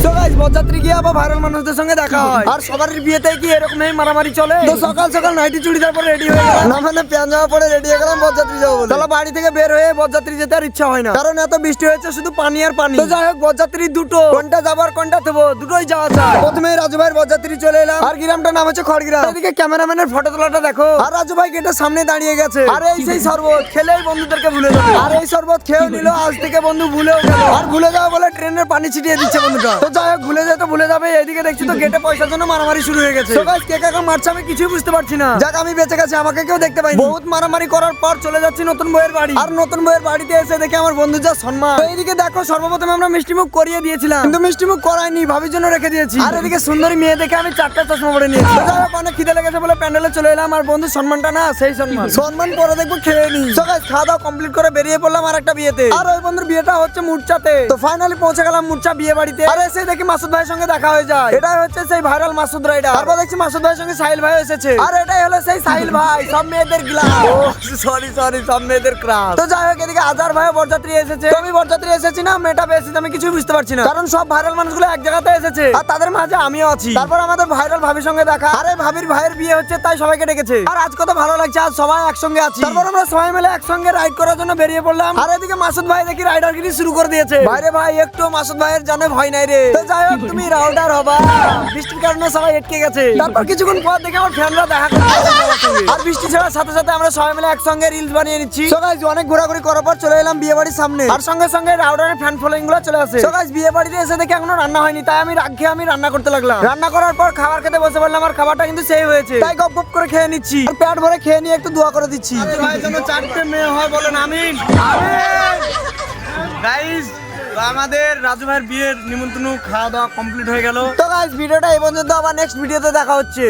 তো গাইস বরযাত্রী গিয়ে আবার ভাইরাল মানুষদের সঙ্গে দেখা হয়, আর সবার বিয়েতে কি এরকমই মারামারি চলে। তো সকাল সকাল নাইটি চুড়িদার পরে রেডি হয়ে গেলাম, না মানে প্যান্ট জামা পরে রেডি হয়ে গেলাম বরযাত্রী যাবো বলে। তাহলে বাড়ি থেকে বের হয়ে বরযাত্রী যেতে আর ইচ্ছা হয় না, কারণ এত বৃষ্টি হয়েছে, শুধু পানি আর পানি। তো যাই হোক বরযাত্রী দুটো, কোনটা যাবার কোনটা দেবো, দুটোই যাওয়া যায়। প্রথমে রাজু ভাইয়ের বরযাত্রী চলে এলাম, আর গ্রামটার নাম হচ্ছে খড়গ্রাম। এদিকে ক্যামেরাম্যানের ফটো তোলাটা দেখো, আর রাজু ভাই গেটের সামনে দাঁড়িয়ে গেছে। আর এই সেই শরবত খেলেই বন্ধুদেরকে ভুলে যাবে, আর এই শরবত খেয়েও নিল, আজ থেকে বন্ধু ভুলেও গেল। আর ভুলে যাওয়া বলে ট্রেনের পানি ছিটিয়ে দিচ্ছে বন্ধুটা। তো যাই হোক ভুলে যেতে ভুলে যাবে। এদিকে দেখছি তো গেটে পয়সার জন্য মারামারি শুরু হয়ে গেছে। তো গাইস কে কাকা মারছে আমি কিছুই বুঝতে পারছি না। যাক আমি বেঁচে গেছি, আমাকে কেউ দেখতে পাইনি। বহুত মারামারি করার পর চলে যাচ্ছি নতুন বইয়ের বাড়ি, আর নতুন বইয়ের বাড়িতে এসে দেখে আমার বন্ধু যা সম্মান। তো এইদিকে দেখো সর্বপ্রথম আমরা মিষ্টিমুখ করিয়ে দিয়েছিলাম, কিন্তু মিষ্টিমুখ করাইনি, ভাবির জন্য রেখে দিয়েছি। আর এদিকে সুন্দরী মেয়ে দেখে আমি 4টা চশমা পরে নিয়েছি। তো যাই হোক অনেক খিদে লেগেছে বলে প্যান্ডেলে চলে এলাম, আর বন্ধু সম্মানটা না সেই সম্মান পরে দেখবো খেয়ে নি। তো গাইস খাওয়া দাওয়া কমপ্লিট করে বেরিয়ে পড়লাম আর একটা বিয়েতে, আর ওই বন্ধুর বিয়েটা হচ্ছে মুরচাতে। তো ফাইনালি পৌঁছে গেলাম মুরচা বিয়ে বাড়িতে, আর এসে দেখি মাসুদ ভাইয়ের সঙ্গে দেখা হয়ে যায়। এটাই হচ্ছে সেই ভাইরাল মাসুদ রাইডার। তারপর দেখছি মাসুদ ভাইয়ের সঙ্গে সাহিল ভাই এসেছে, আর এটাই হলো সেই সাহিল ভাই, সব মেয়েদের গ্লাস, সরি সব মেয়েদের ক্রাশ। তো যাই হোক এদিকে আজার ভাই বরযাত্রী এসেছে। তো আমি বরযাত্রী এসেছি না মেটা এসেছি, আমি কিছুই বুঝতে পারছি না, কারণ সব ভাইরাল মানুষগুলো এক জায়গাতে এসেছে, আর তাদের মাঝে আমিও আছি। তারপর আমাদের ভাইরাল ভাবির সঙ্গে দেখা, আরে ভাবির ভাইয়ের বিয়ে হচ্ছে তাই সবাইকে ডেকেছে, আর আজ কত ভালো লাগছে, আজ সবাই একসঙ্গে আছি। তারপর আমরা সবাই মিলে একসঙ্গে রাইড করার জন্য বেরিয়ে পড়লাম, আর এদিকে মাসুদ ভাই দেখি রাইডারগিরি শুরু করে দিয়েছে। ভাইরে ভাই একটু মাসুদ ভাইয়ের জানে ভয় নাই রে। তো যাই হোক তুমি রাইডার হবা, বৃষ্টির কারণে সবাই আটকে গেছে। তারপর কিছুক্ষণ পর দেখে আমার ফ্যানরা দেখা করছে, আর বৃষ্টি ছাড়ার সাথে সাথে আমরা সবাই মিলে একসঙ্গে রিলস বানিয়ে নিচ্ছি। সো গাইস অনেক ঘোরাঘুরি করার পর চলে এলাম বিয়ে বাড়ির সামনে, আর সঙ্গে সঙ্গে রাউডারের ফ্যান ফলোইং গুলো চলে আসে। সো গাইস বিয়ে বাড়িতে এসে দেখে এখনো রান্না হয়নি, তাই আমি রাগ খেয়ে আমি রান্না করতে লাগলাম। রান্না করার পর খাবার খেতে বসে পড়লাম, আর খাবারটা কিন্তু সেই হয়েছে, তাই গপ গপ করে খেয়ে নিচ্ছি, আর পেট ভরে খেয়ে নিয়ে একটু দোয়া করে দিচ্ছি। ভাই যেন 4টে মেয়ে হয় বলেন আমিন। গাইস আমাদের রাজু ভাইয়ের বিয়ের নিমন্ত্রণ খাওয়া দাওয়া কমপ্লিট হয়ে গেল। তো গাইস ভিডিওটা এই পর্যন্ত, আবার নেক্সট ভিডিওতে দেখা হচ্ছে।